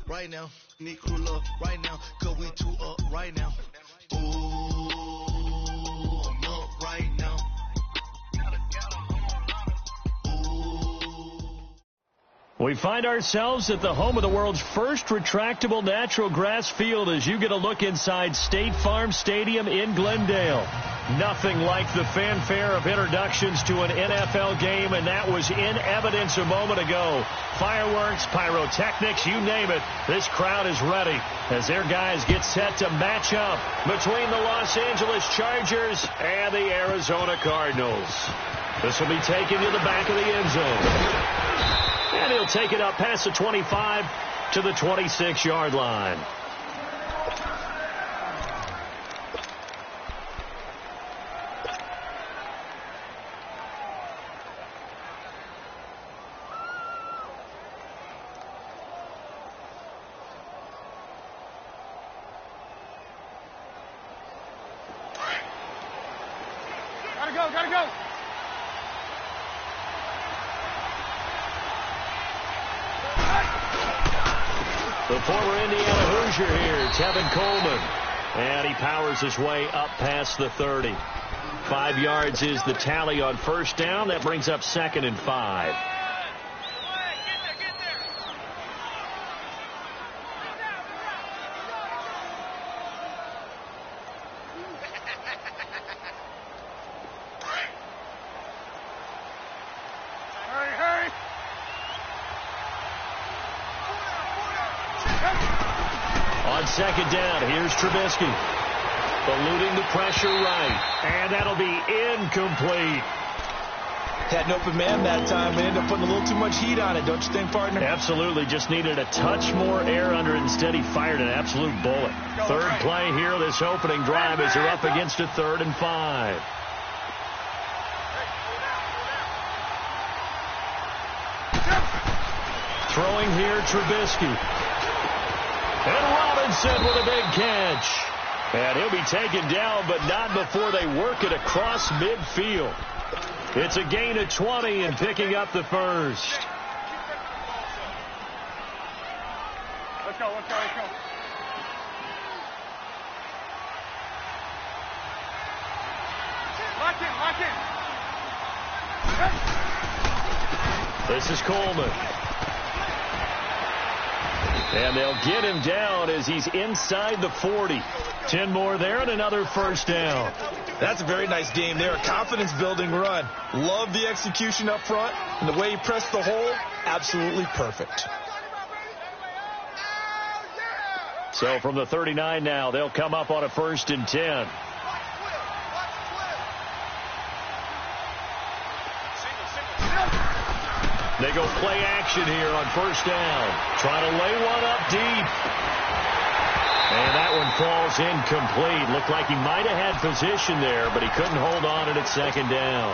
right now. Need crew love right now, cause we two up right now. Ooh, I'm up right now. We find ourselves at the home of the world's first retractable natural grass field as you get a look inside State Farm Stadium in Glendale. Nothing like the fanfare of introductions to an NFL game, and that was in evidence a moment ago. Fireworks, pyrotechnics, you name it. This crowd is ready as their guys get set to match up between the Los Angeles Chargers and the Arizona Cardinals. This will be taken to the back of the end zone. And he'll take it up past the 25 to the 26-yard line. Gotta go. The former Indiana Hoosier here, Tevin Coleman. And he powers his way up past the 30. 5 yards is the tally on first down. That brings up 2nd and 5. On 2nd down, here's Trubisky. Eluding the pressure right. And that'll be incomplete. Had an open man that time and ended up putting a little too much heat on it, don't you think, partner? Absolutely. Just needed a touch more air under it. Instead, he fired an absolute bullet. Third play here, this opening drive, as they're up against a 3rd and 5. Throwing here, Trubisky. And Robinson with a big catch. And he'll be taken down, but not before they work it across midfield. It's a gain of 20 and picking up the first. Let's go. Lock in. This is Coleman. And they'll get him down as he's inside the 40. 10 more there and another first down. That's a very nice game there. A confidence-building run. Love the execution up front. And the way he pressed the hole, absolutely perfect. So from the 39 now, they'll come up on a 1st and 10. They go play action here on first down. Trying to lay one up deep. And that one falls incomplete. Looked like he might have had position there, but he couldn't hold on it at 2nd down.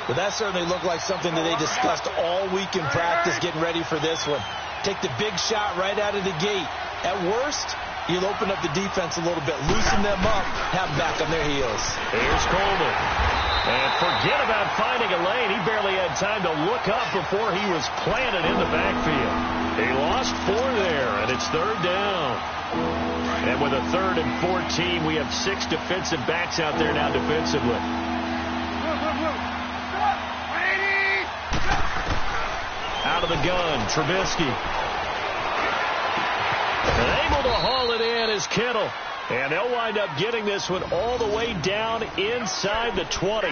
But that certainly looked like something that they discussed all week in practice getting ready for this one. Take the big shot right out of the gate. At worst, you'll open up the defense a little bit, loosen them up, have them back on their heels. Here's Coleman. And forget about finding a lane. He barely had time to look up before he was planted in the backfield. He lost 4 there, and it's 3rd down. And with a 3rd and 14, we have 6 defensive backs out there now defensively. Out of the gun, Trubisky. And able to haul it in is Kittle. And they'll wind up getting this one all the way down inside the 20.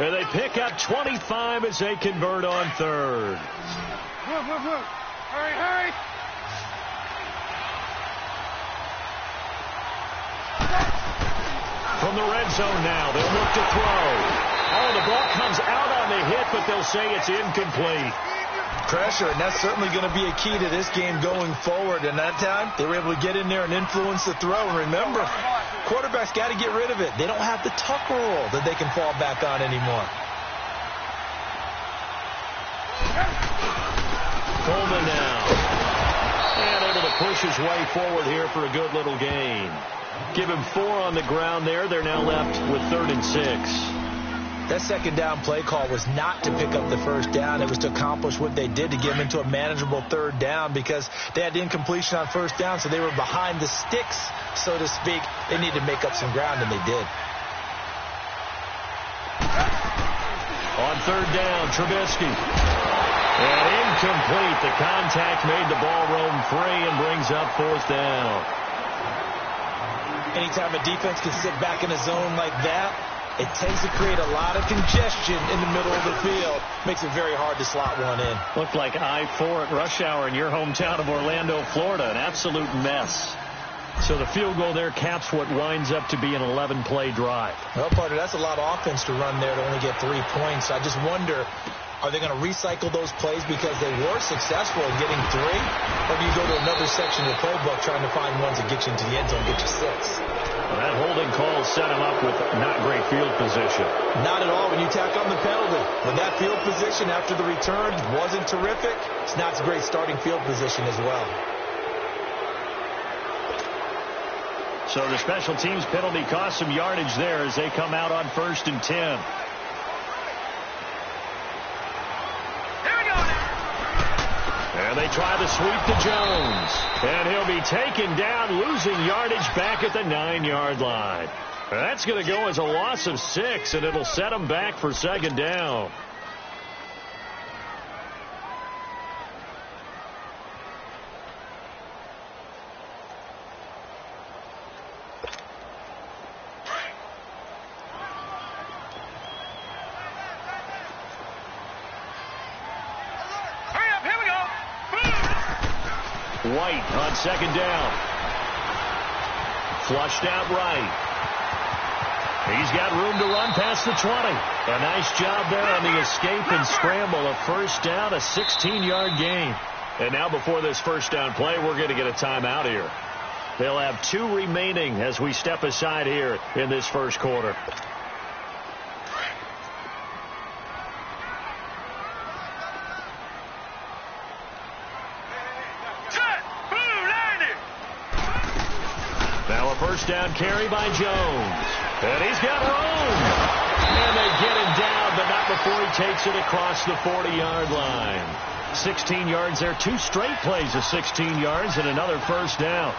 And they pick up 25 as they convert on 3rd. Hurry. From the red zone now, they'll look to throw. Oh, the ball comes out on the hit, but they'll say it's incomplete. Pressure, and that's certainly going to be a key to this game going forward. And that time, they were able to get in there and influence the throw. And remember, quarterbacks got to get rid of it. They don't have the tuck rule that they can fall back on anymore. Coleman now. And able to push his way forward here for a good little gain. Give him 4 on the ground there. They're now left with 3rd and 6. That second down play call was not to pick up the first down. It was to accomplish what they did, to get them into a manageable third down, because they had incompletion on first down, so they were behind the sticks, so to speak. They needed to make up some ground, and they did. On third down, Trubisky. And incomplete. The contact made the ball roam free and brings up fourth down. Anytime a defense can sit back in a zone like that, it tends to create a lot of congestion in the middle of the field. Makes it very hard to slot one in. Looked like I-4 at rush hour in your hometown of Orlando, Florida. An absolute mess. So the field goal there caps what winds up to be an 11-play drive. Well, partner, that's a lot of offense to run there to only get 3 points. I just wonder, are they going to recycle those plays because they were successful in getting 3? Or do you go to another section of the playbook trying to find ones that get you into the end zone, get you 6? Well, that holding call set him up with not great field position. Not at all when you tack on the penalty. When that field position after the return wasn't terrific, it's not a great starting field position as well. So the special teams penalty cost some yardage there as they come out on 1st and 10. And they try the sweep to Jones. And he'll be taken down, losing yardage back at the 9-yard line. That's going to go as a loss of 6, and it'll set him back for second down. White on second down. Flushed out right. He's got room to run past the 20. A nice job there on the escape and scramble. A first down, a 16-yard gain. And now before this first down play, we're going to get a timeout here. They'll have 2 remaining as we step aside here in this first quarter. First down carry by Jones. And he's got room. And they get him down, but not before he takes it across the 40-yard line. 16 yards there. 2 straight plays of 16 yards and another first down.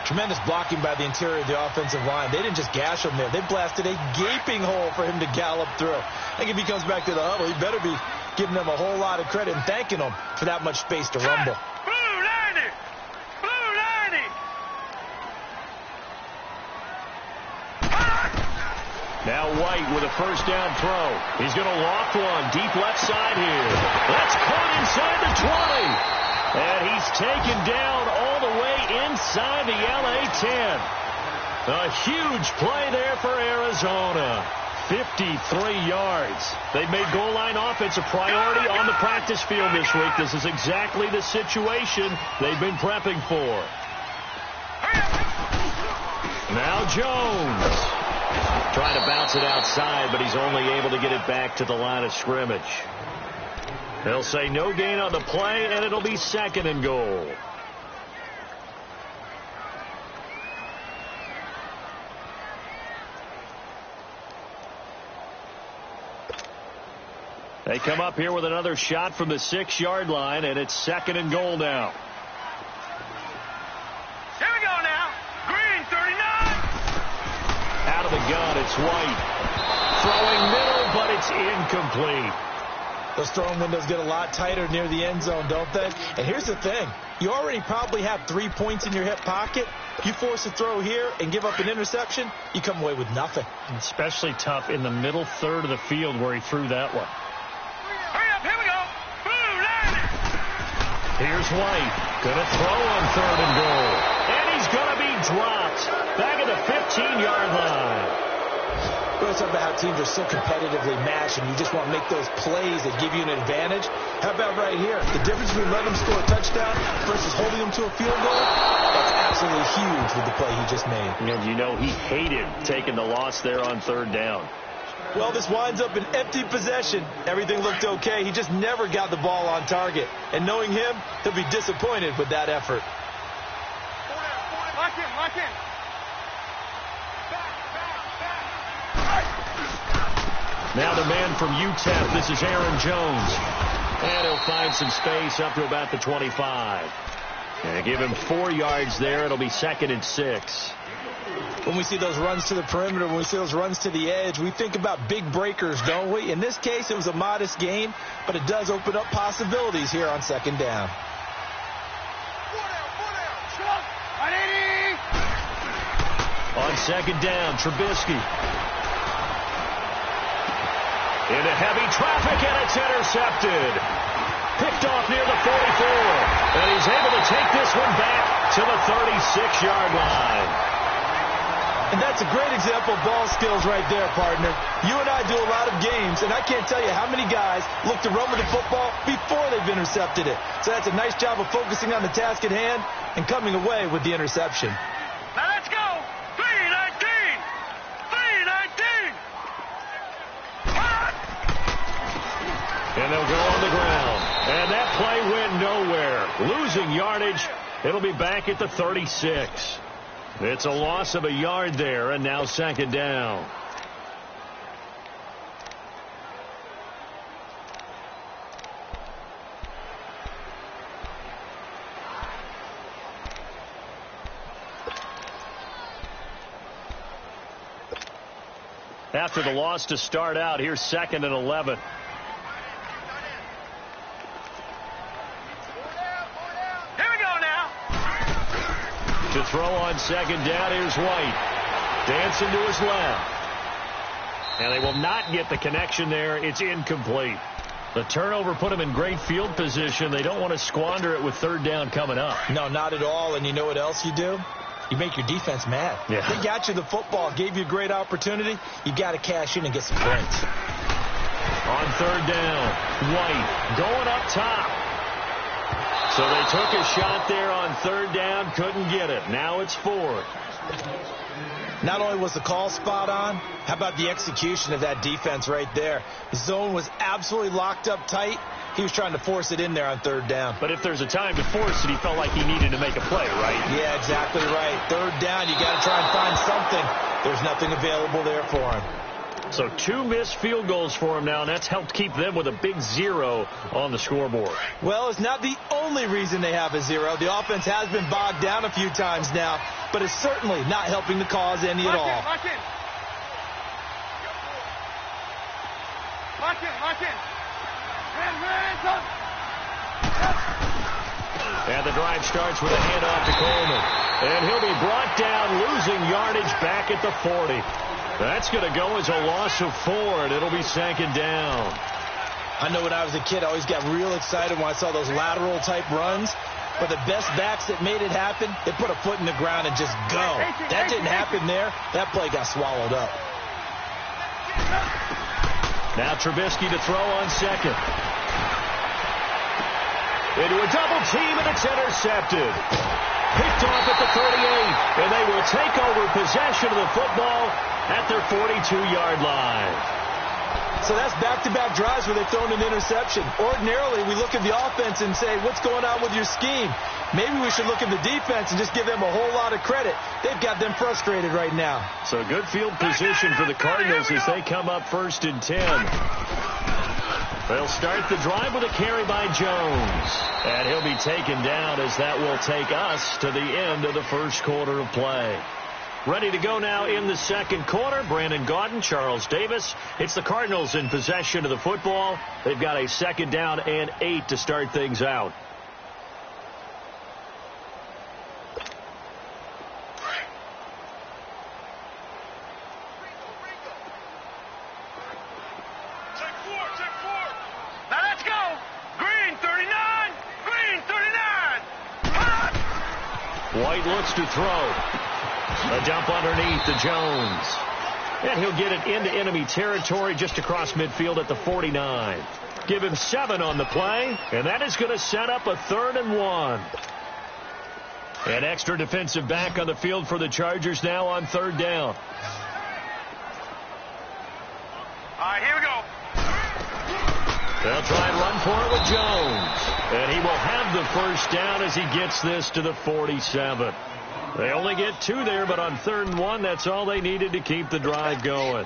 Tremendous blocking by the interior of the offensive line. They didn't just gash him there. They blasted a gaping hole for him to gallop through. I think if he comes back to the huddle, he better be giving them a whole lot of credit and thanking them for that much space to rumble. Now White with a first down throw. He's going to loft one deep left side here. That's caught inside the 20. And he's taken down all the way inside the LA 10. A huge play there for Arizona. 53 yards. They've made goal line offense a priority on the practice field this week. This is exactly the situation they've been prepping for. Now Jones. Trying to bounce it outside, but he's only able to get it back to the line of scrimmage. They'll say no gain on the play, and it'll be 2nd and goal. They come up here with another shot from the 6-yard line, and it's 2nd and goal now. Out of the gun, it's White. Throwing middle, but it's incomplete. Those throwing windows get a lot tighter near the end zone, don't they? And here's the thing. You already probably have 3 points in your hip pocket. You force a throw here and give up an interception, you come away with nothing. Especially tough in the middle third of the field where he threw that one. Hurry up, here we go. Here's White. Gonna throw on 3rd and goal. And he's gonna be dropped. Back at the 15-yard line. We're talking about how teams are so competitively matched and you just want to make those plays that give you an advantage. How about right here? The difference between letting them score a touchdown versus holding them to a field goal, that's absolutely huge with the play he just made. And you know he hated taking the loss there on 3rd down. Well, this winds up an empty possession. Everything looked okay. He just never got the ball on target. And knowing him, he'll be disappointed with that effort. Lock in, lock in. Now the man from UTEP, this is Aaron Jones. And he'll find some space up to about the 25. And give him 4 yards there. It'll be 2nd and 6. When we see those runs to the perimeter, when we see those runs to the edge, we think about big breakers, don't we? In this case, it was a modest gain, but it does open up possibilities here on 2nd down. On 2nd down, Trubisky. Into heavy traffic, and it's intercepted. Picked off near the 44. And he's able to take this one back to the 36-yard line. And that's a great example of ball skills right there, partner. You and I do a lot of games, and I can't tell you how many guys look to run with the football before they've intercepted it. So that's a nice job of focusing on the task at hand and coming away with the interception. Now let's go. 3-19. 3-19. And they'll go on the ground. And that play went nowhere. Losing yardage. It'll be back at the 36. It's a loss of a yard there, and now 2nd down. After the loss to start out, here's 2nd and 11. To throw on 2nd down, here's White. Dancing to his left. And they will not get the connection there. It's incomplete. The turnover put them in great field position. They don't want to squander it with 3rd down coming up. No, not at all. And you know what else you do? You make your defense mad. Yeah. They got you the football, gave you a great opportunity. You got to cash in and get some points. On 3rd down, White going up top. So they took a shot there on 3rd down, couldn't get it. Now it's 4th. Not only was the call spot on, how about the execution of that defense right there? The zone was absolutely locked up tight. He was trying to force it in there on 3rd down. But if there's a time to force it, he felt like he needed to make a play, right? Yeah, exactly right. 3rd down, you got to try and find something. There's nothing available there for him. So 2 missed field goals for him now, and that's helped keep them with a big 0 on the scoreboard. Well, it's not the only reason they have a 0. The offense has been bogged down a few times now, but it's certainly not helping the cause any at all. Lock in. Lock in. Lock in. Hands up. And the drive starts with a handoff to Coleman. And he'll be brought down, losing yardage back at the 40. That's going to go as a loss of 4, and it'll be 2nd down. I know when I was a kid, I always got real excited when I saw those lateral-type runs. But the best backs that made it happen, they put a foot in the ground and just go. That didn't happen there. That play got swallowed up. Now Trubisky to throw on 2nd. Into a double team, and it's intercepted. Picked off at the 38, and they will take over possession of the football at their 42-yard line. So that's back-to-back drives where they've thrown an interception. Ordinarily, we look at the offense and say, what's going on with your scheme? Maybe we should look at the defense and just give them a whole lot of credit. They've got them frustrated right now. So good field position for the Cardinals as they come up 1st and 10. They'll start the drive with a carry by Jones. And he'll be taken down as that will take us to the end of the 1st quarter of play. Ready to go now in the 2nd quarter. Brandon Gaudin, Charles Davis. It's the Cardinals in possession of the football. They've got a 2nd down and 8 to start things out. Now let's go. Green 39. Green 39. White looks to throw. A dump underneath to Jones. And he'll get it into enemy territory just across midfield at the 49. Give him 7 on the play, and that is going to set up a 3rd and 1. An extra defensive back on the field for the Chargers now on 3rd down. All right, here we go. They'll try and run for it with Jones. And he will have the 1st down as he gets this to the 47. They only get 2 there, but on 3rd and 1, that's all they needed to keep the drive going.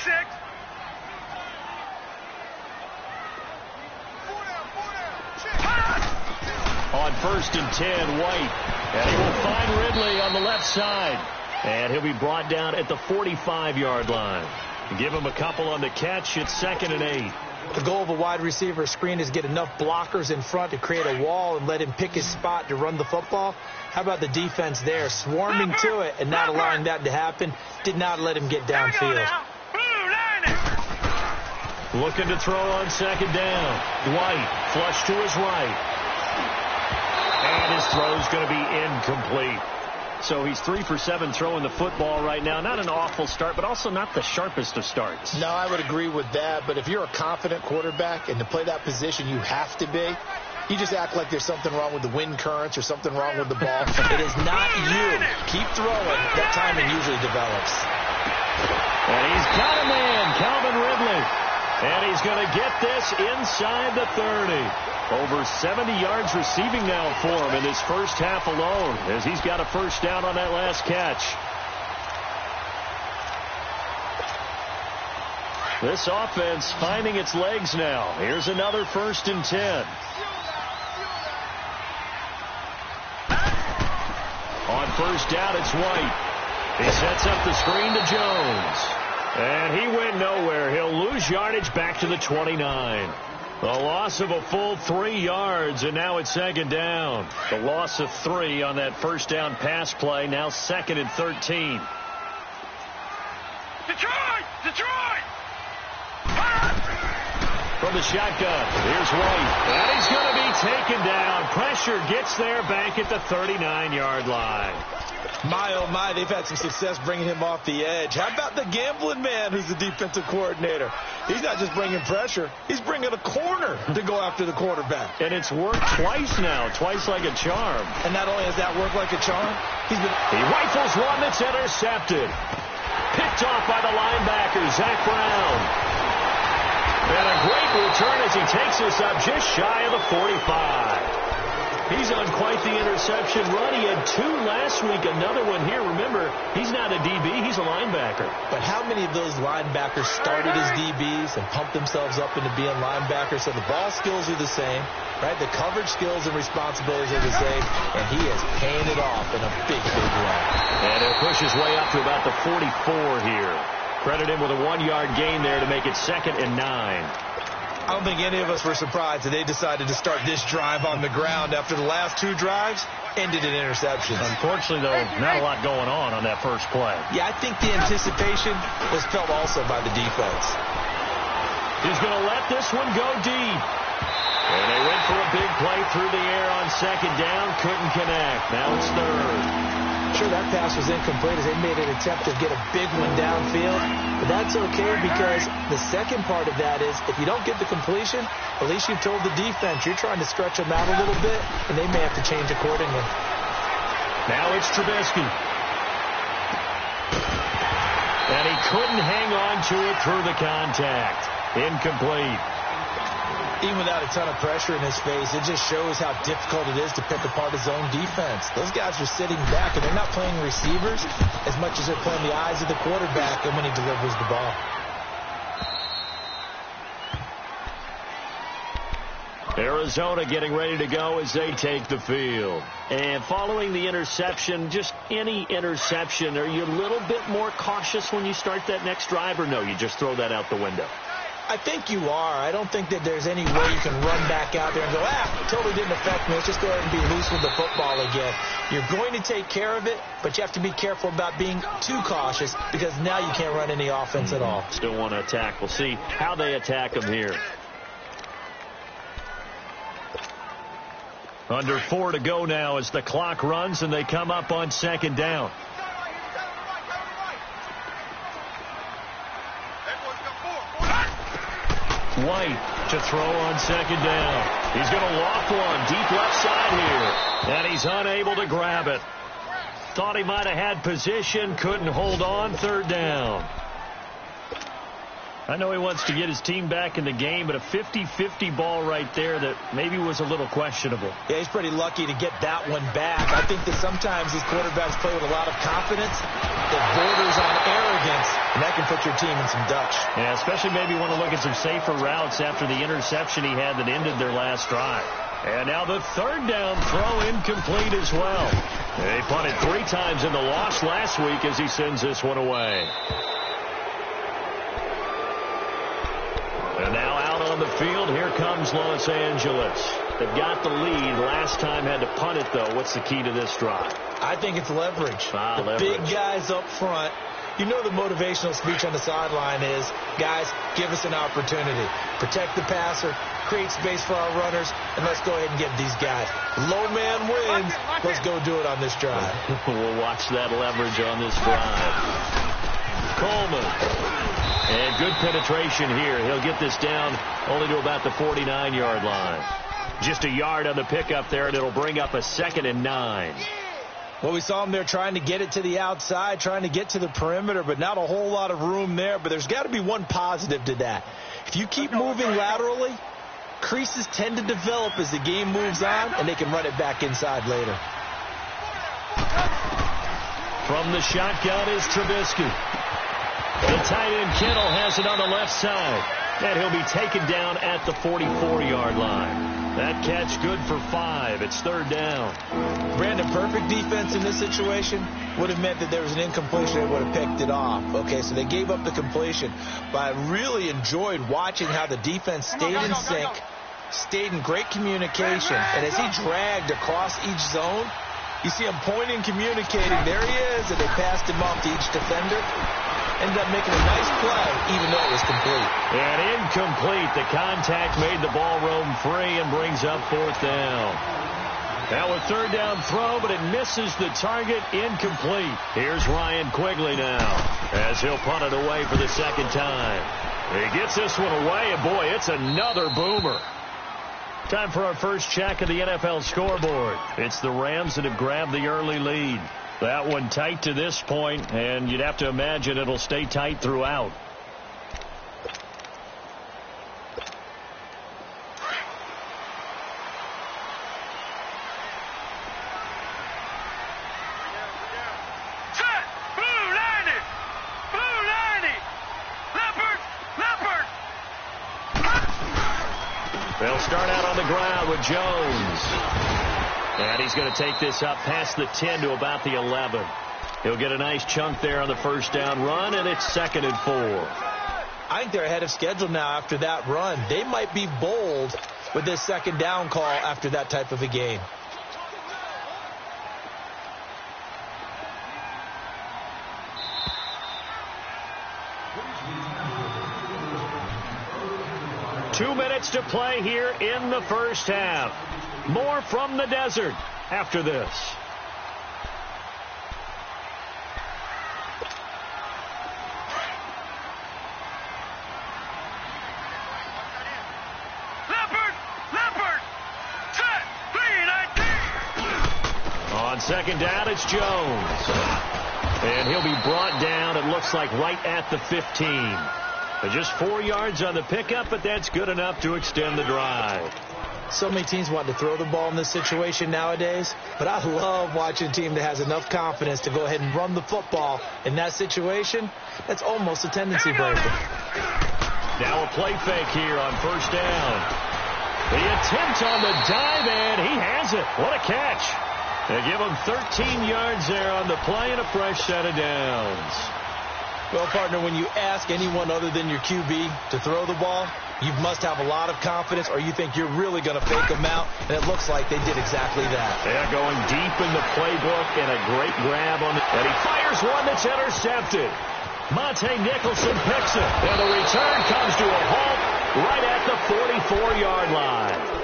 6. On 1st and 10, White. And he will find Ridley on the left side. And he'll be brought down at the 45-yard line. Give him a couple on the catch. It's 2nd and 8. The goal of a wide receiver screen is get enough blockers in front to create a wall and let him pick his spot to run the football. How about the defense there, swarming to it and not allowing that to happen? Did not let him get downfield. Looking to throw on 2nd down. White, flush to his right. And his throw's going to be incomplete. So he's 3 for 7 throwing the football right now. Not an awful start, but also not the sharpest of starts. No, I would agree with that. But if you're a confident quarterback and to play that position, you have to be. You just act like there's something wrong with the wind currents or something wrong with the ball. It is not you. Keep throwing. That timing usually develops. And he's got a man, Calvin Ridley. And he's going to get this inside the 30. Over 70 yards receiving now for him in this first half alone, as he's got a first down on that last catch. This offense finding its legs now. Here's another 1st and 10. On 1st down, it's White. He sets up the screen to Jones. And he went nowhere. He'll lose yardage back to the 29. The loss of a full 3 yards, and now it's 2nd down. The loss of 3 on that first down pass play, now 2nd and 13. Detroit! Detroit! From the shotgun, here's White. And he's going to be taken down. Pressure gets there back at the 39-yard line. My, oh, my, they've had some success bringing him off the edge. How about the gambling man who's the defensive coordinator? He's not just bringing pressure. He's bringing a corner to go after the quarterback. And it's worked twice now, twice like a charm. And not only has that worked like a charm, he rifles one that's intercepted. Picked off by the linebacker, Zach Brown. And a great return as he takes us up just shy of the 45. He's on quite the interception run. He had 2 last week, another one here. Remember, he's not a DB, he's a linebacker. But how many of those linebackers started as DBs and pumped themselves up into being linebackers? So the ball skills are the same, right? The coverage skills and responsibilities are the same, and he is paying it off in a big, big way. And he'll push his way up to about the 44 here. Credit him with a 1-yard gain there to make it 2nd and 9. I don't think any of us were surprised that they decided to start this drive on the ground after the last 2 drives ended in interceptions. Unfortunately, though, not a lot going on that first play. Yeah, I think the anticipation was felt also by the defense. He's going to let this one go deep. And they went for a big play through the air on 2nd down. Couldn't connect. Now it's 3rd. Sure, that pass was incomplete as they made an attempt to get a big one downfield. But that's okay because the second part of that is if you don't get the completion, at least you've told the defense you're trying to stretch them out a little bit, and they may have to change accordingly. Now it's Trubisky. And he couldn't hang on to it through the contact. Incomplete. Even without a ton of pressure in his face, it just shows how difficult it is to pick apart his own defense. Those guys are sitting back, and they're not playing receivers as much as they're playing the eyes of the quarterback and when he delivers the ball. Arizona getting ready to go as they take the field. And following the interception, just any interception, are you a little bit more cautious when you start that next drive, or no, you just throw that out the window? I think you are. I don't think that there's any way you can run back out there and go, totally didn't affect me. Let's just go ahead and be loose with the football again. You're going to take care of it, but you have to be careful about being too cautious because now you can't run any offense at all. Still want to attack. We'll see how they attack them here. Under 4 to go now as the clock runs and they come up on 2nd down. White to throw on 2nd down. He's going to loft one deep left side here. And he's unable to grab it. Thought he might have had position. Couldn't hold on. 3rd down. I know he wants to get his team back in the game, but a 50-50 ball right there that maybe was a little questionable. Yeah, he's pretty lucky to get that one back. I think that sometimes these quarterbacks play with a lot of confidence that borders on arrogance, and that can put your team in some Dutch. Yeah, especially maybe want to look at some safer routes after the interception he had that ended their last drive. And now the third down throw incomplete as well. They punted 3 times in the loss last week as he sends this one away. And now out on the field, here comes Los Angeles. They've got the lead. Last time had to punt it, though. What's the key to this drive? I think it's leverage. Leverage. Big guys up front. You know the motivational speech on the sideline is, guys, give us an opportunity. Protect the passer, create space for our runners, and let's go ahead and get these guys. Low man wins. Let's go do it on this drive. We'll watch that leverage on this drive. Coleman. And good penetration here. He'll get this down only to about the 49-yard line. Just a yard on the pickup there, and it'll bring up a 2nd and 9. Well, we saw him there trying to get it to the outside, trying to get to the perimeter, but not a whole lot of room there. But there's got to be one positive to that. If you keep moving laterally, creases tend to develop as the game moves on, and they can run it back inside later. From the shotgun is Trubisky. The tight end Kittle has it on the left side. And he'll be taken down at the 44-yard line. That catch good for 5. It's 3rd down. Brandon, perfect defense in this situation would have meant that there was an incompletion. They would have picked it off. Okay, so they gave up the completion. But I really enjoyed watching how the defense stayed in sync, stayed in great communication. And as he dragged across each zone, you see him pointing, communicating. There he is, and they passed him off to each defender. Ended up making a nice play, even though it was complete. And incomplete. The contact made the ball roam free and brings up 4th down. Now a 3rd down throw, but it misses the target. Incomplete. Here's Ryan Quigley now as he'll punt it away for the 2nd time. He gets this one away, and boy, it's another boomer. Time for our first check of the NFL scoreboard. It's the Rams that have grabbed the early lead. That one tight to this point, and you'd have to imagine it'll stay tight throughout. Set! Blue 90! Blue 90! Leopard! Leopard! They'll start out on the ground with Jones. And he's going to take this up past the 10 to about the 11. He'll get a nice chunk there on the 1st down run, and it's 2nd and 4. I think they're ahead of schedule now after that run. They might be bold with this 2nd down call after that type of a game. Two minutes to play here in the first half. More from the desert after this. Leopard! Set! 3-19! On 2nd down, it's Jones. And he'll be brought down, it looks like, right at the 15. Just 4 yards on the pickup, but that's good enough to extend the drive. So many teams want to throw the ball in this situation nowadays, but I love watching a team that has enough confidence to go ahead and run the football. In that situation, that's almost a tendency breaker. Now a play fake here on 1st down. The attempt on the dive, and he has it. What a catch. They give him 13 yards there on the play and a fresh set of downs. Well, partner, when you ask anyone other than your QB to throw the ball, you must have a lot of confidence, or you think you're really going to fake them out, and it looks like they did exactly that. They're going deep in the playbook, and a great grab on it. And he fires one that's intercepted. Monte Nicholson picks it, and the return comes to a halt right at the 44-yard line.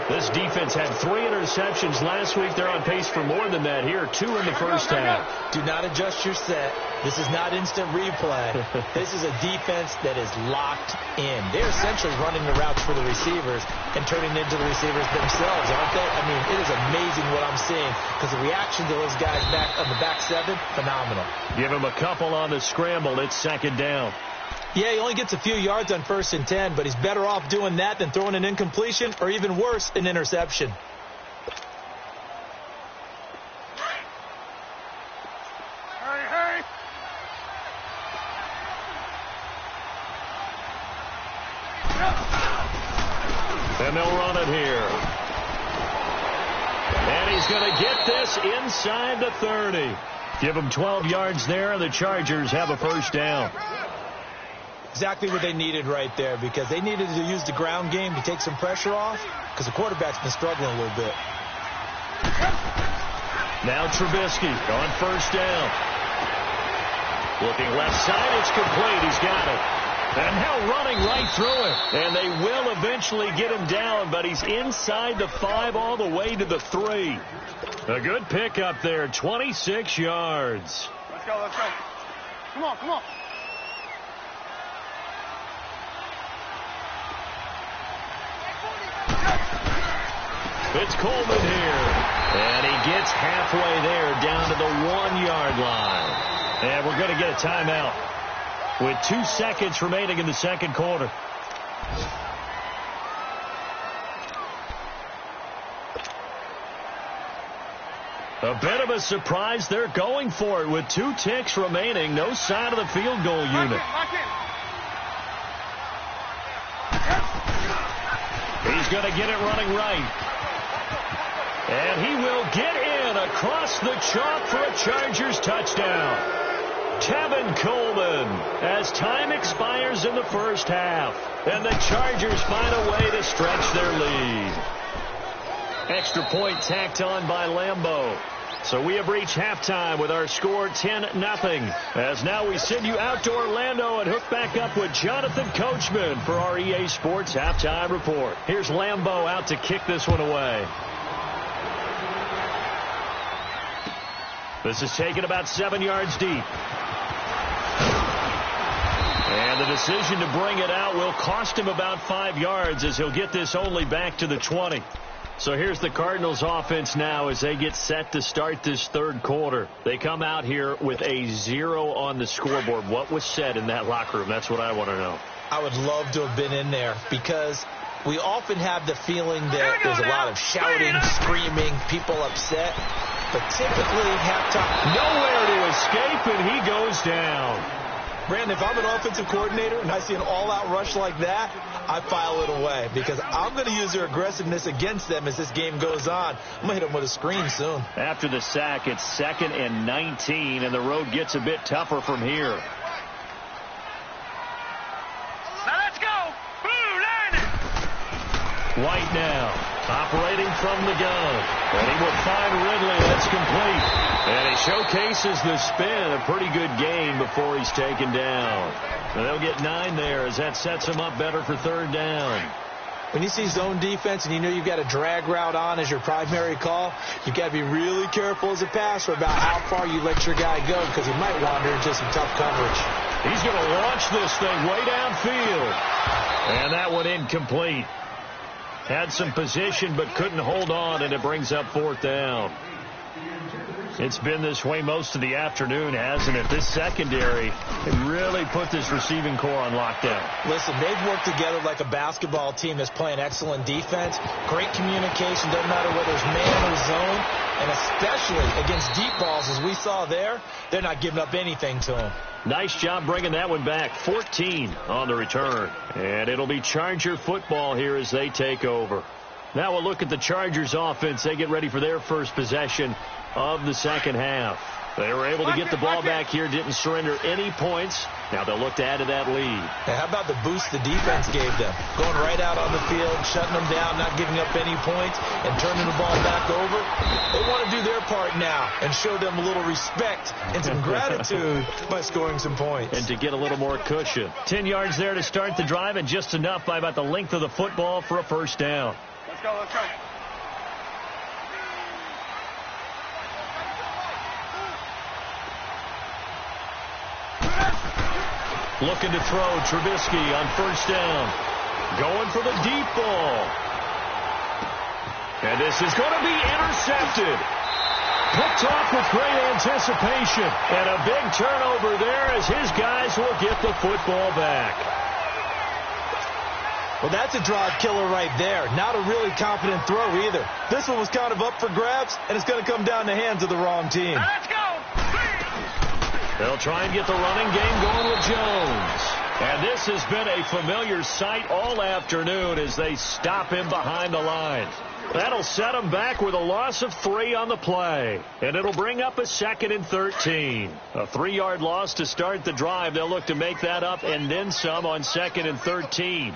This defense had 3 interceptions last week. They're on pace for more than that here. 2 in the first half. Do not adjust your set. This is not instant replay. This is a defense that is locked in. They're essentially running the routes for the receivers and turning it into the receivers themselves, aren't they? I mean, it is amazing what I'm seeing because the reaction to those guys back on the back 7, phenomenal. Give him a couple on the scramble. It's 2nd down. Yeah, he only gets a few yards on 1st and 10, but he's better off doing that than throwing an incompletion or even worse, an interception. And they'll run it here. And he's going to get this inside the 30. Give him 12 yards there, and the Chargers have a first down. Exactly what they needed right there, because they needed to use the ground game to take some pressure off, because the quarterback's been struggling a little bit. Now Trubisky on first down. Looking left side, it's complete. He's got it. And now running right through it. And they will eventually get him down, but he's inside the 5 all the way to the 3. A good pickup there, 26 yards. Let's go, let's go. Come on, come on. It's Coleman here. And he gets halfway there down to the 1-yard line. And we're going to get a timeout with 2 seconds remaining in the second quarter. A bit of a surprise. They're going for it with 2 ticks remaining. No sign of the field goal unit. He's going to get it running right. And he will get in across the chalk for a Chargers touchdown. Tevin Coleman, as time expires in the first half. And the Chargers find a way to stretch their lead. Extra point tacked on by Lambeau. So we have reached halftime with our score 10-0. As now we send you out to Orlando and hook back up with Jonathan Coachman for our EA Sports Halftime Report. Here's Lambeau out to kick this one away. This is taken about 7 yards deep. And the decision to bring it out will cost him about 5 yards as he'll get this only back to the 20. So here's the Cardinals offense now as they get set to start this third quarter. They come out here with a 0 on the scoreboard. What was said in that locker room? That's what I want to know. I would love to have been in there because we often have the feeling that there's a lot of shouting, screaming, people upset. But typically, halftime, nowhere to escape, and he goes down. Brandon, if I'm an offensive coordinator and I see an all-out rush like that, I file it away because I'm going to use their aggressiveness against them as this game goes on. I'm going to hit them with a screen soon. After the sack, it's 2nd and 19, and the road gets a bit tougher from here. Now let's go. Blue line. White now, operating from the gun. And he will find Ridley. That's complete. And he showcases the spin. A pretty good game before he's taken down. And they'll get 9 there as that sets him up better for third down. When you see zone defense and you know you've got a drag route on as your primary call, you've got to be really careful as a passer about how far you let your guy go because he might wander into some tough coverage. He's going to launch this thing way downfield. And that one incomplete. Had some position but couldn't hold on, and it brings up 4th down. It's been this way most of the afternoon, hasn't it? This secondary really put this receiving core on lockdown. Listen, they've worked together like a basketball team that's playing excellent defense. Great communication, doesn't matter whether it's man or zone. And especially against deep balls, as we saw there, they're not giving up anything to them. Nice job bringing that one back. 14 on the return. And it'll be Charger football here as they take over. Now we'll look at the Chargers offense. They get ready for their first possession of the second half. They were able to get the ball back here, didn't surrender any points. Now they'll look to add to that lead. Now, how about the boost the defense gave them? Going right out on the field, shutting them down, not giving up any points, and turning the ball back over. They want to do their part now and show them a little respect and some gratitude by scoring some points. And to get a little more cushion. 10 yards there to start the drive, and just enough by about the length of the football for a first down. Let's go, let's go. Looking to throw, Trubisky on first down. Going for the deep ball. And this is going to be intercepted. picked off with great anticipation. And a big turnover there as his guys will get the football back. Well, that's a drive killer right there. Not a really confident throw either. This one was kind of up for grabs, and it's going to come down the hands of the wrong team. Let's go. They'll try and get the running game going with Jones. And this has been a familiar sight all afternoon as they stop him behind the line. That'll set him back with a loss of 3 on the play. And it'll bring up a 2nd and 13. A 3-yard loss to start the drive. They'll look to make that up and then some on 2nd and 13.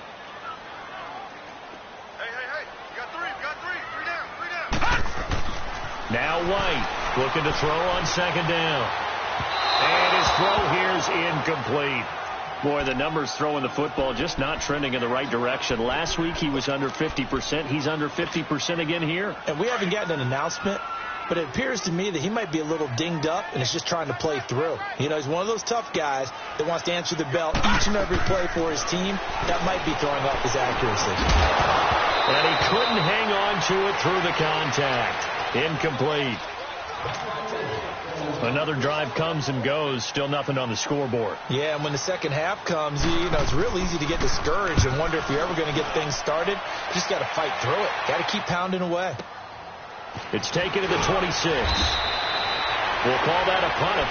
Now White looking to throw on 2nd down. And his throw here is incomplete. Boy, the numbers throwing the football just not trending in the right direction. Last week he was under 50%. He's under 50% again here. And we haven't gotten an announcement, but it appears to me that he might be a little dinged up and is just trying to play through. You know, he's one of those tough guys that wants to answer the bell each and every play for his team. That might be throwing off his accuracy. And he couldn't hang on to it through the contact. Incomplete. Another drive comes and goes. Still nothing on the scoreboard. Yeah, and when the second half comes, you know, it's real easy to get discouraged and wonder if you're ever going to get things started. You just got to fight through it. Got to keep pounding away. It's taken to the 26. We'll call that a punt of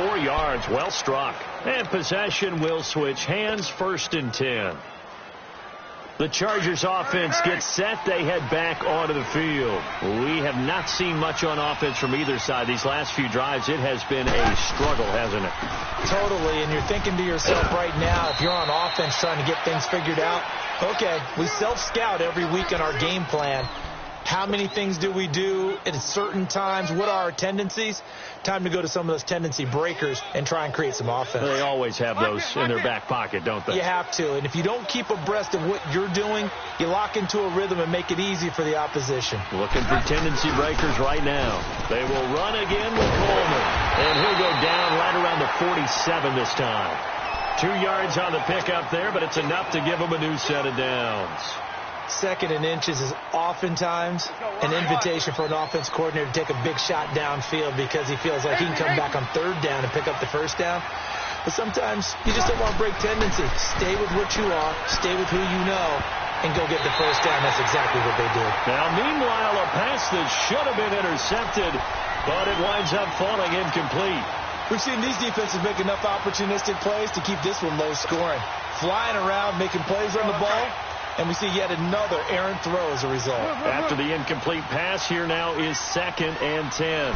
54 yards. Well struck. And possession will switch hands. 1st and 10. The Chargers offense gets set. They head back onto the field. We have not seen much on offense from either side. These last few drives, it has been a struggle, hasn't it? Totally, and you're thinking to yourself right now, if you're on offense trying to get things figured out, okay, we self-scout every week in our game plan. How many things do we do at certain times? What are our tendencies? Time to go to some of those tendency breakers and try and create some offense. They always have those in their back pocket, don't they? You have to. And if you don't keep abreast of what you're doing, you lock into a rhythm and make it easy for the opposition. Looking for tendency breakers right now. They will run again with Coleman. And he'll go down right around the 47 this time. 2 yards on the pickup there, but it's enough to give him a new set of downs. 2nd and inches is oftentimes an invitation for an offense coordinator to take a big shot downfield because he feels like he can come back on 3rd down and pick up the 1st down. But sometimes you just don't want to break tendency. Stay with what you are, stay with who you know, and go get the 1st down. That's exactly what they did. Now, meanwhile, a pass that should have been intercepted, but it winds up falling incomplete. We've seen these defenses make enough opportunistic plays to keep this one low scoring. Flying around, making plays on the ball. And we see yet another errant throw as a result. After the incomplete pass, here now is 2nd and 10.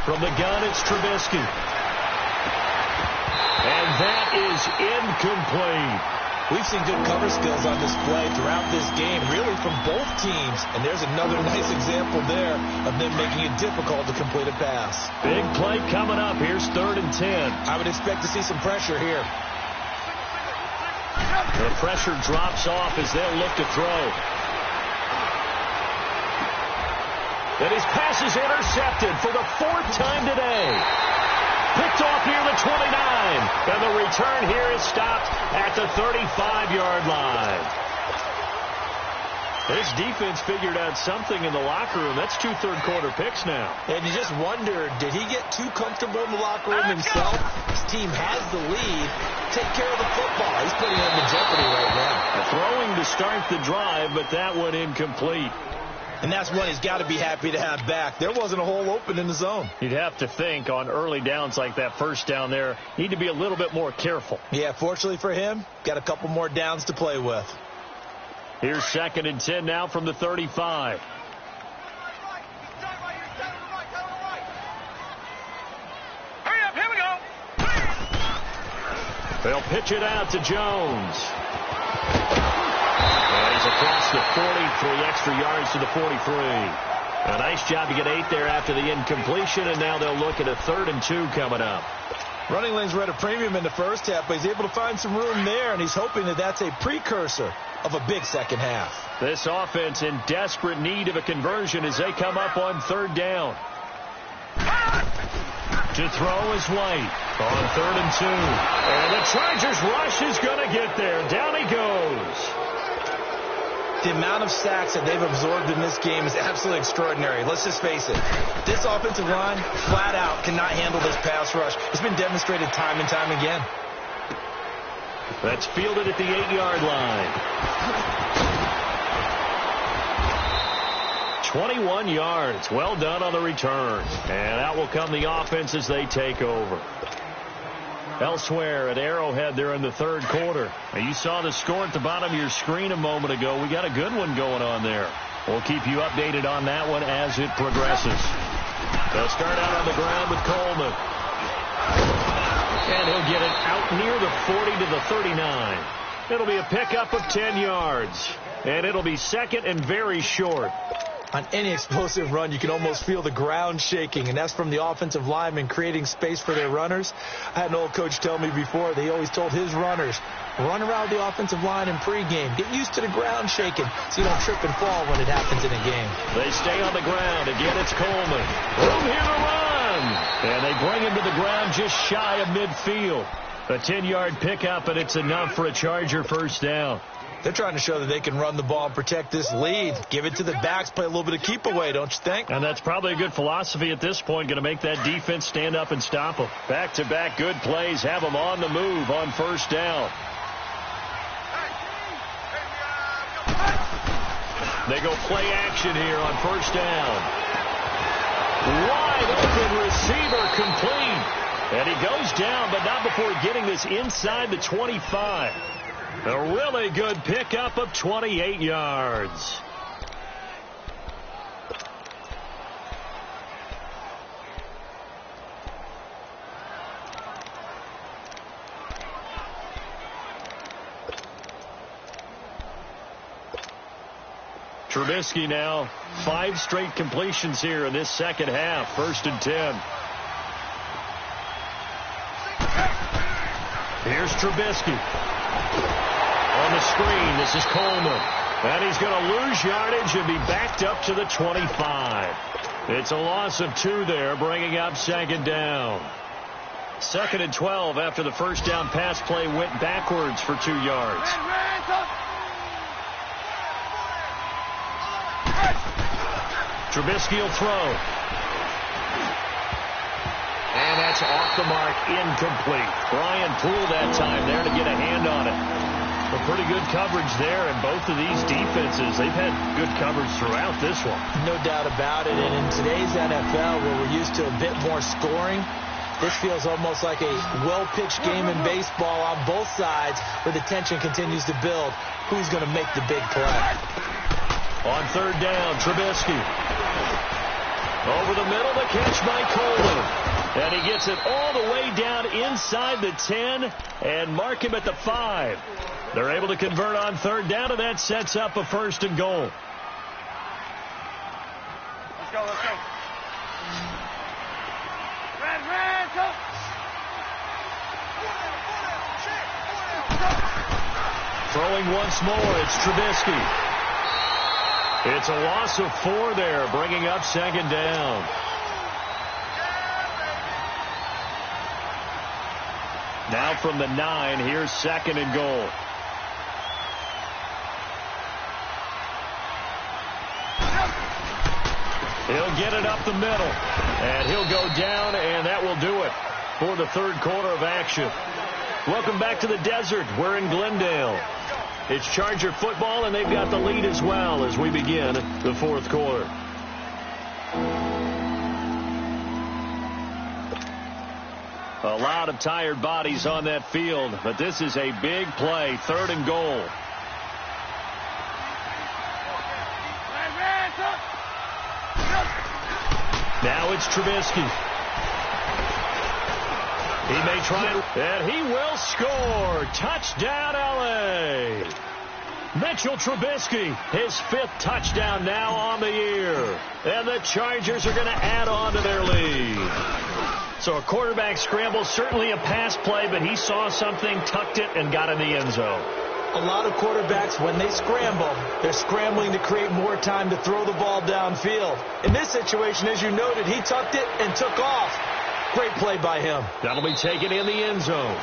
From the gun, it's Trubisky. And that is incomplete. We've seen good cover skills on display throughout this game, really from both teams. And there's another nice example there of them making it difficult to complete a pass. Big play coming up. Here's 3rd and 10. I would expect to see some pressure here. The pressure drops off as they'll look to throw. And his pass is intercepted for the 4th time today. Picked off near the 29. And the return here is stopped at the 35-yard line. This defense figured out something in the locker room. That's 2 third-quarter picks now. And you just wonder, did he get too comfortable in the locker room himself? His team has the lead. Take care of the football. He's putting it into jeopardy right now. Throwing to start the drive, but that one incomplete. And that's one he's got to be happy to have back. There wasn't a hole open in the zone. You'd have to think on early downs like that 1st down there, need to be a little bit more careful. Yeah, fortunately for him, got a couple more downs to play with. Here's 2nd and 10 now from the 35. Hurry up, here we go. They'll pitch it out to Jones. And he's across the 40, 3 extra yards to the 43. A nice job to get 8 there after the incompletion, and now they'll look at a 3rd and 2 coming up. Running lanes were at a premium in the 1st half, but he's able to find some room there, and he's hoping that that's a precursor of a big 2nd half. This offense in desperate need of a conversion as they come up on 3rd down. To throw is White on 3rd and 2. And the Chargers rush is going to get there. Down he goes. The amount of sacks that they've absorbed in this game is absolutely extraordinary. Let's just face it. This offensive line, flat out, cannot handle this pass rush. It's been demonstrated time and time again. That's fielded at the 8-yard line. 21 yards. Well done on the return. And out will come the offense as they take over. Elsewhere at Arrowhead, they're in the third quarter. Now, you saw the score at the bottom of your screen a moment ago. We got a good one going on there. We'll keep you updated on that one as it progresses. They'll start out on the ground with Coleman. And he'll get it out near the 40 to the 39. It'll be a pickup of 10 yards. And it'll be second and very short. On any explosive run, you can almost feel the ground shaking, and that's from the offensive linemen creating space for their runners. I had an old coach tell me before, they always told his runners, run around the offensive line in pregame. Get used to the ground shaking so you don't trip and fall when it happens in a game. They stay on the ground. Again, it's Coleman. Room here to run. And they bring him to the ground just shy of midfield. A 10-yard pickup, and it's enough for a Charger first down. They're trying to show that they can run the ball and protect this lead. Give it to the backs, play a little bit of keep away, don't you think? And that's probably a good philosophy at this point, going to make that defense stand up and stop them. Back-to-back good plays have them on the move on first down. They go play action here on first down. Wide open receiver complete. And he goes down, but not before getting this inside the 25. A really good pickup of 28 yards. Trubisky now, 5 straight completions here in this second half. First and 10. Here's Trubisky. On the screen, this is Coleman. And he's going to lose yardage and be backed up to the 25. It's a loss of 2 there, bringing up second down. Second and 12 after the first down pass play went backwards for 2 yards. Trubisky will throw. And that's off the mark, incomplete. Brian Poole that time there to get a hand on it. A pretty good coverage there, and both of these defenses, they've had good coverage throughout this one. No doubt about it, and in today's NFL, where we're used to a bit more scoring, this feels almost like a well-pitched game in baseball on both sides, where the tension continues to build. Who's going to make the big play? On third down, Trubisky. Over the middle, the catch by Coleman. And he gets it all the way down inside the 10 and mark him at the 5. They're able to convert on third down, and that sets up a first and goal. Let's go, let's go. Throwing once more, it's Trubisky. It's a loss of 4 there, bringing up second down. Now from the 9, here's second and goal. He'll get it up the middle, and he'll go down, and that will do it for the third quarter of action. Welcome back to the desert. We're in Glendale. It's Charger football, and they've got the lead as well as we begin the fourth quarter. A lot of tired bodies on that field, but this is a big play, third and goal. Now it's Trubisky. He may try, and he will score. Touchdown, L.A. Mitchell Trubisky, his 5th touchdown now on the year. And the Chargers are going to add on to their lead. So a quarterback scramble, certainly a pass play, but he saw something, tucked it, and got in the end zone. A lot of quarterbacks, when they scramble, they're scrambling to create more time to throw the ball downfield. In this situation, as you noted, he tucked it and took off. Great play by him. That'll be taken in the end zone.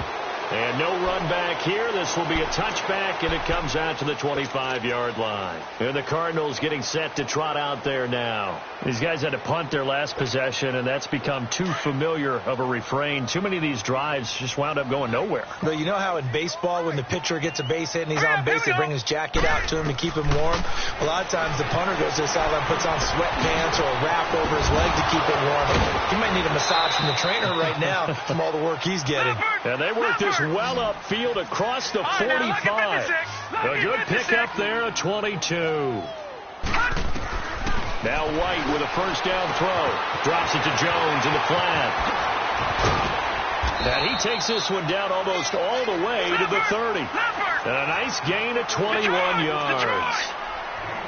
And no run back here. This will be a touchback, and it comes out to the 25-yard line. And the Cardinals getting set to trot out there now. These guys had to punt their last possession, and that's become too familiar of a refrain. Too many of these drives just wound up going nowhere. But you know how in baseball, when the pitcher gets a base hit and he's on base, they bring his jacket out to him to keep him warm? A lot of times the punter goes to the sideline, puts on sweatpants or a wrap over his leg to keep it warm. He might need a massage from the trainer right now from all the work he's getting. And they work this well upfield across the 45. A good pickup there at 22. Now White with a first down throw. Drops it to Jones in the flat. And he takes this one down almost all the way to the 30. And a nice gain of 21 yards.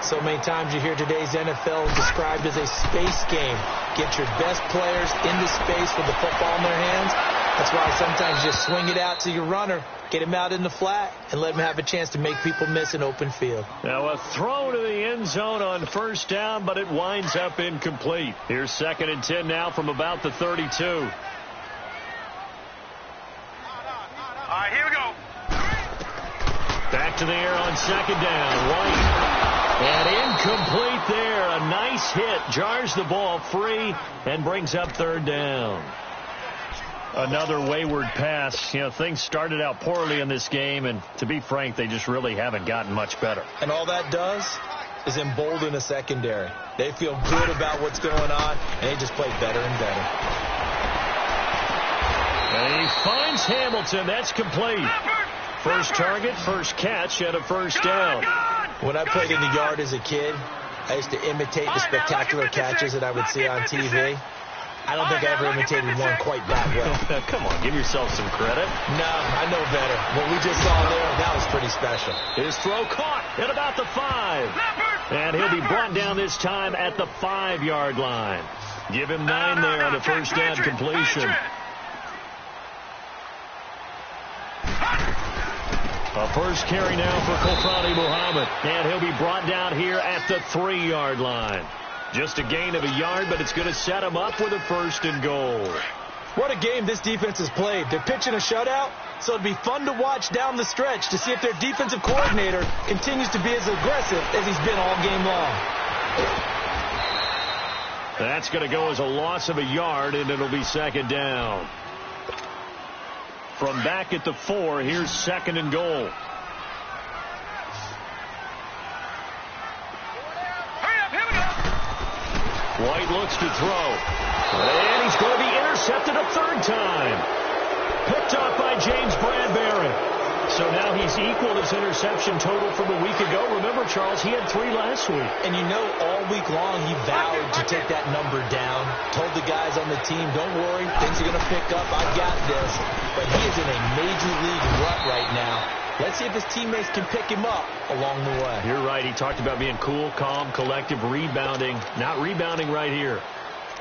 So many times you hear today's NFL described as a space game. Get your best players into space with the football in their hands. That's why sometimes you just swing it out to your runner, get him out in the flat, and let him have a chance to make people miss an open field. Now a throw to the end zone on first down, but it winds up incomplete. Here's 2nd and 10 now from about the 32. All right, here we go. Back to the air on 2nd down. White. And incomplete there. A nice hit. Jars the ball free and brings up 3rd down. Another wayward pass. You know, things started out poorly in this game, and to be frank, they just really haven't gotten much better. And all that does is embolden the secondary. They feel good about what's going on, and they just play better and better. And he finds Hamilton. That's complete. First target, first catch, and a first down. When I played in the yard as a kid, I used to imitate the spectacular catches that I would see on TV. I don't think I ever imitated one quite that well. Come on, give yourself some credit. No, I know better. What we just saw there, that was pretty special. His throw caught at about the 5. And he'll be brought down this time at the 5-yard line. Give him 9 there on the first down completion. A first carry now for Kofani Muhammad. And he'll be brought down here at the 3-yard line. Just a gain of a yard, but it's going to set him up with a 1st and goal. What a game this defense has played. They're pitching a shutout, so it'd be fun to watch down the stretch to see if their defensive coordinator continues to be as aggressive as he's been all game long. That's going to go as a loss of a yard, and it'll be 2nd down. From back at the 4, here's 2nd and goal. White looks to throw. And he's going to be intercepted a 3rd time. Picked off by James Bradbury. So now he's equaled his interception total from a week ago. Remember, Charles, he had 3 last week. And you know, all week long he vowed to take that number down. Told the guys on the team, don't worry, things are going to pick up. I got this. But he is in a major league rut right now. Let's see if his teammates can pick him up along the way. You're right. He talked about being cool, calm, collective, rebounding. Not rebounding right here.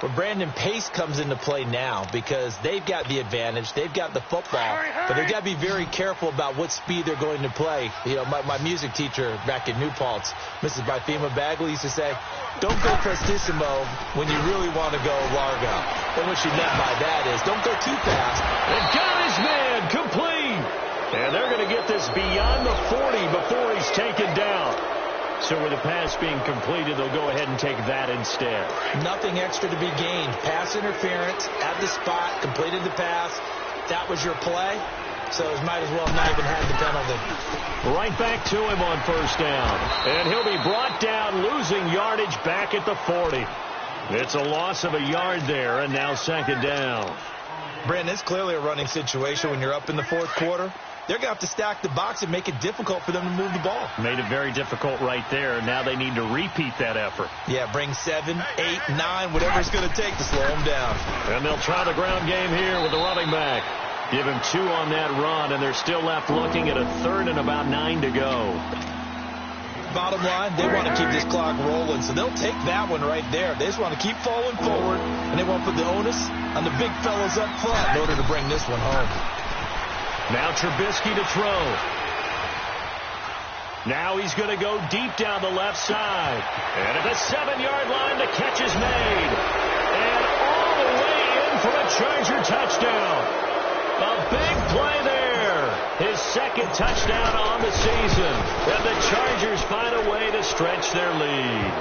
But Brandon, pace comes into play now because they've got the advantage. They've got the football. But they've got to be very careful about what speed they're going to play. You know, my music teacher back in New Paltz, Mrs. Bifema Bagley, used to say, don't go prestissimo when you really want to go largo. And what she meant by that is don't go too fast. And got his man complete. And they're going to get this beyond the 40 before he's taken down. So with the pass being completed, they'll go ahead and take that instead. Nothing extra to be gained. Pass interference at the spot, completed the pass. That was your play. So it might as well not even have the penalty. Right back to him on first down. And he'll be brought down, losing yardage back at the 40. It's a loss of a yard there, and now 2nd down. Brandon, it's clearly a running situation when you're up in the 4th quarter. They're going to have to stack the box and make it difficult for them to move the ball. Made it very difficult right there. Now they need to repeat that effort. Yeah, bring 7, 8, 9, whatever it's going to take to slow them down. And they'll try the ground game here with the running back. Give him 2 on that run, and they're still left looking at a 3rd and about 9 to go. Bottom line, they want to keep this clock rolling, so they'll take that one right there. They just want to keep falling forward, and they want to put the onus on the big fellas up front in order to bring this one home. Now Trubisky to throw. Now he's going to go deep down the left side. And at the 7-yard line, the catch is made. And all the way in for a Charger touchdown. A big play there. second touchdown on the season. And the Chargers find a way to stretch their lead.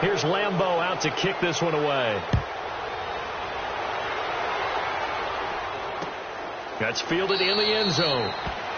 Here's Lambeau out to kick this one away. That's fielded in the end zone.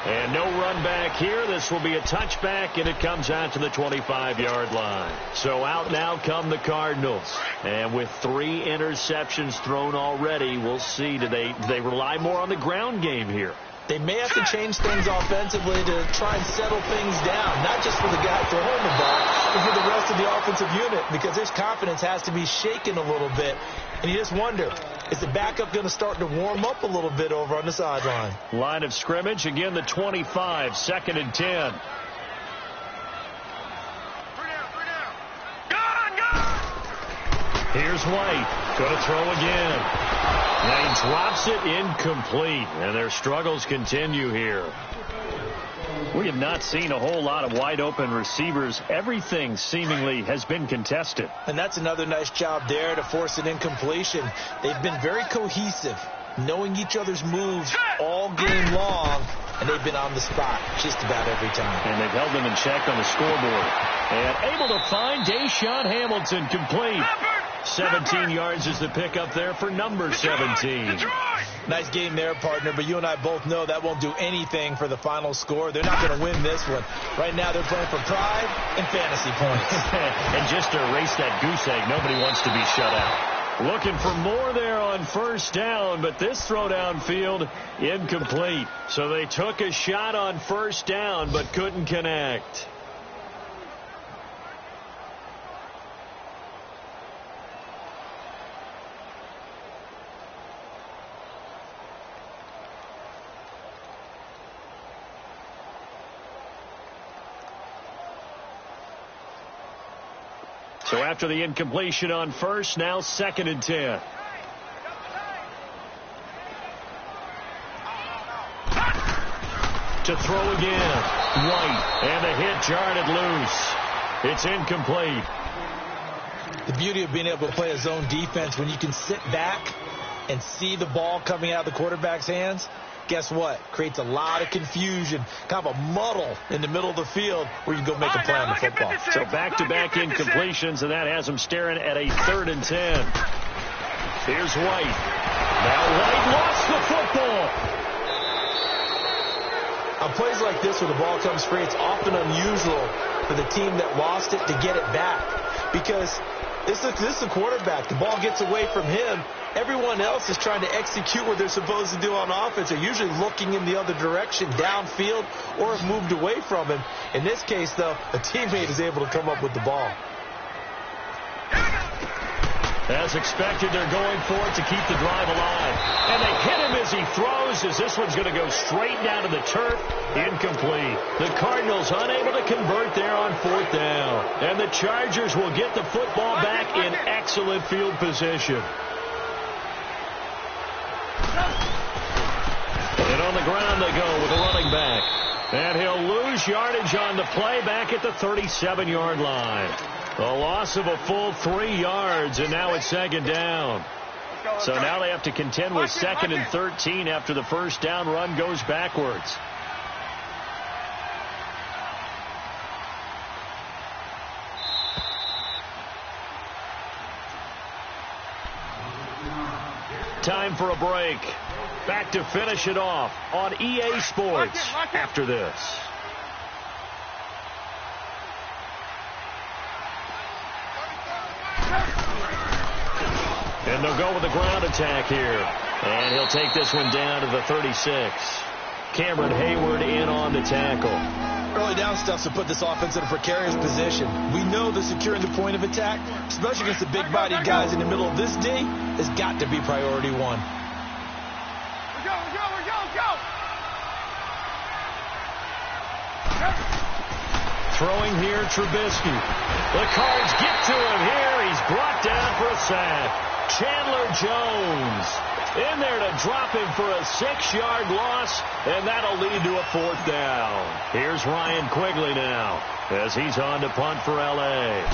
And no run back here. This will be a touchback, and it comes out to the 25-yard line. So out now come the Cardinals. And with 3 interceptions thrown already, we'll see. Do they rely more on the ground game here? They may have to change things offensively to try and settle things down, not just for the guy throwing the ball, but for the rest of the offensive unit, because his confidence has to be shaken a little bit. And you just wonder, is the backup going to start to warm up a little bit over on the sideline? Line of scrimmage, again the 25, 2nd and 10. Here's White, going to throw again. And he drops it incomplete, and their struggles continue here. We have not seen a whole lot of wide-open receivers. Everything seemingly has been contested. And that's another nice job there to force an incompletion. They've been very cohesive, knowing each other's moves all game long, and they've been on the spot just about every time. And they've held them in check on the scoreboard. And able to find Deshaun Hamilton complete. 17 yards is the pickup there for number 17. Nice game there, partner, but you and I both know that won't do anything for the final score. They're not going to win this one. Right now they're playing for pride and fantasy points. And just to erase that goose egg, nobody wants to be shut out. Looking for more there on first down, but this throw downfield incomplete. So they took a shot on first down, but couldn't connect. So after the incompletion on first, now 2nd and 10. To throw again. White. And the hit jarred it loose. It's incomplete. The beauty of being able to play a zone defense when you can sit back and see the ball coming out of the quarterback's hands. Guess what? Creates a lot of confusion, kind of a muddle in the middle of the field where you can go make a play on the football. So back-to-back incompletions, and that has them staring at a 3rd and 10. Here's White. Now White lost the football. On plays like this where the ball comes free, it's often unusual for the team that lost it to get it back, because this is the quarterback. The ball gets away from him. Everyone else is trying to execute what they're supposed to do on offense. They're usually looking in the other direction, downfield, or have moved away from him. In this case, though, a teammate is able to come up with the ball. As expected, they're going for it to keep the drive alive. And they hit him as he throws, as this one's going to go straight down to the turf. Incomplete. The Cardinals unable to convert there on 4th down. And the Chargers will get the football back in excellent field position. And on the ground they go with a running back. And he'll lose yardage on the play back at the 37-yard line. A loss of a full 3 yards, and now it's 2nd down. So now they have to contend with 2nd and 13 after the first down run goes backwards. Time for a break. Back to finish it off on EA Sports after this. And they'll go with the ground attack here. And he'll take this one down to the 36. Cameron Hayward in on the tackle. Early down stuff to put this offense in a precarious position. We know that securing the point of attack, especially against the big-bodied guys in the middle of this D, has got to be priority one. Throwing here, Trubisky. The Cards get to him here. He's brought down for a sack. Chandler Jones in there to drop him for a 6-yard loss, and that'll lead to a 4th down. Here's Ryan Quigley now as he's on to punt for L.A.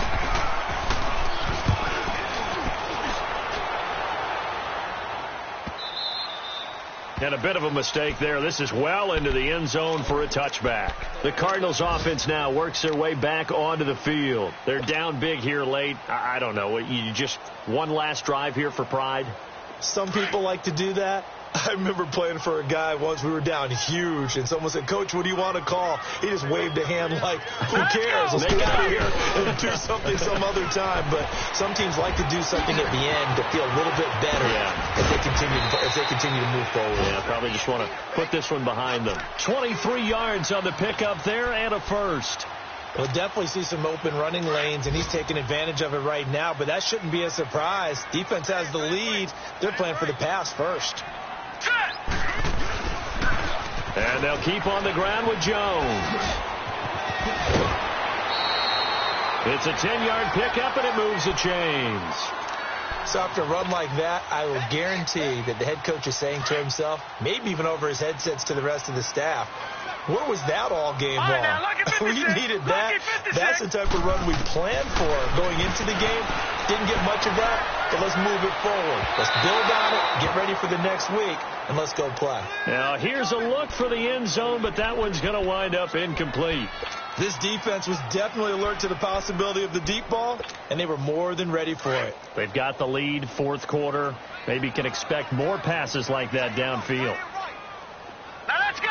And a bit of a mistake there. This is well into the end zone for a touchback. The Cardinals offense now works their way back onto the field. They're down big here late. I don't know. You just one last drive here for pride? Some people like to do that. I remember playing for a guy once. We were down huge, and someone said, "Coach, what do you want to call?" He just waved a hand like, "Who cares? Let's get out of here and do something some other time." But some teams like to do something at the end to feel a little bit better as they continue to move forward. Yeah, probably just want to put this one behind them. 23 yards on the pickup there and a first. We'll definitely see some open running lanes, and he's taking advantage of it right now, but that shouldn't be a surprise. Defense has the lead. They're playing for the pass first. And they'll keep on the ground with Jones. It's a 10-yard pickup, and it moves the chains. So after a run like that, I will guarantee that the head coach is saying to himself, maybe even over his headsets to the rest of the staff, where was that all game long? We needed that. That's the type of run we planned for going into the game. Didn't get much of that, but let's move it forward. Let's build on it, get ready for the next week, and let's go play. Now, here's a look for the end zone, but that one's going to wind up incomplete. This defense was definitely alert to the possibility of the deep ball, and they were more than ready for it. They've got the lead, 4th quarter. Maybe can expect more passes like that downfield. Now let's go.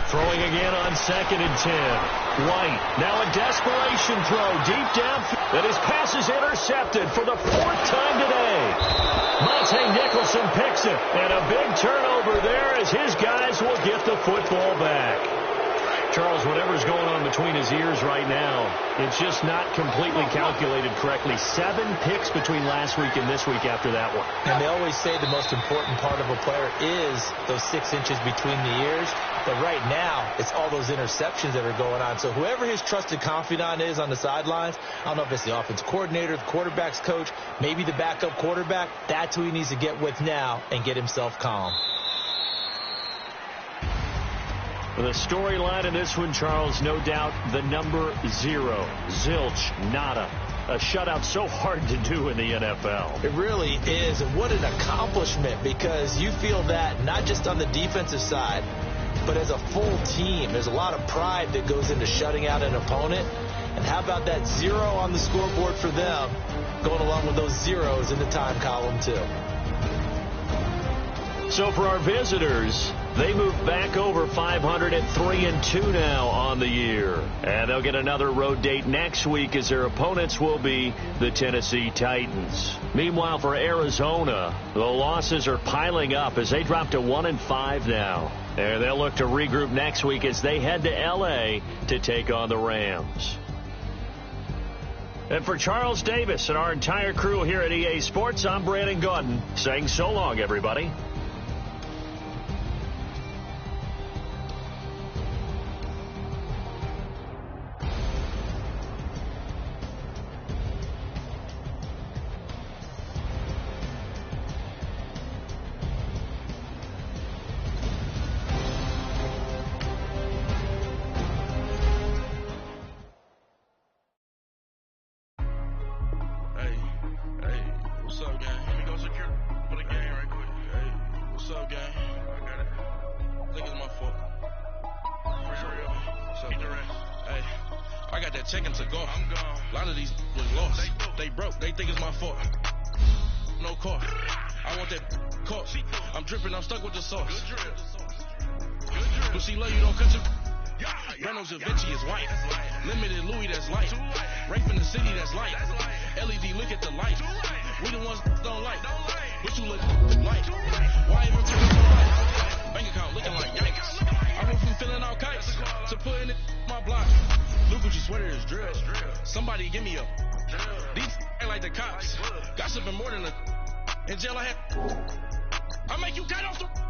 Throwing again on 2nd and 10. White, now a desperation throw deep downfield. And his pass is intercepted for the 4th time today. Monte Nicholson picks it. And a big turnover there as his guys will get the football back. Charles, whatever's going on between his ears right now, it's just not completely calculated correctly. 7 picks between last week and this week after that one. And they always say the most important part of a player is those 6 inches between the ears. But right now, it's all those interceptions that are going on. So whoever his trusted confidant is on the sidelines, I don't know if it's the offensive coordinator, the quarterback's coach, maybe the backup quarterback, that's who he needs to get with now and get himself calm. The storyline in this one, Charles, no doubt the number 0. Zilch, nada. A shutout so hard to do in the NFL. It really is. And what an accomplishment, because you feel that not just on the defensive side, but as a full team. There's a lot of pride that goes into shutting out an opponent. And how about that 0 on the scoreboard for them, going along with those zeros in the time column, too. So for our visitors, they move back over 500 at 3-2 now on the year. And they'll get another road date next week as their opponents will be the Tennessee Titans. Meanwhile, for Arizona, the losses are piling up as they drop to 1-5 now. And they'll look to regroup next week as they head to L.A. to take on the Rams. And for Charles Davis and our entire crew here at EA Sports, I'm Brandon Gaudin saying so long, everybody. Checking to go. I'm gone. A lot of these was lost. They broke. They think it's my fault. No car. I want that car. I'm dripping. I'm stuck with the sauce. But she love you, don't cut your. Reynolds and Vinci is white. Limited Louis, that's light. Rape in the city, that's light. LED, look at the light. We the ones don't like. But you look light. Why even put it on light? Bank account looking like yikes. I went from filling out kites to putting it in my block. Look what your sweater is drill. Somebody give me a. These ain't like the cops. Gossiping more than a. In jail I had. I make you cut off the.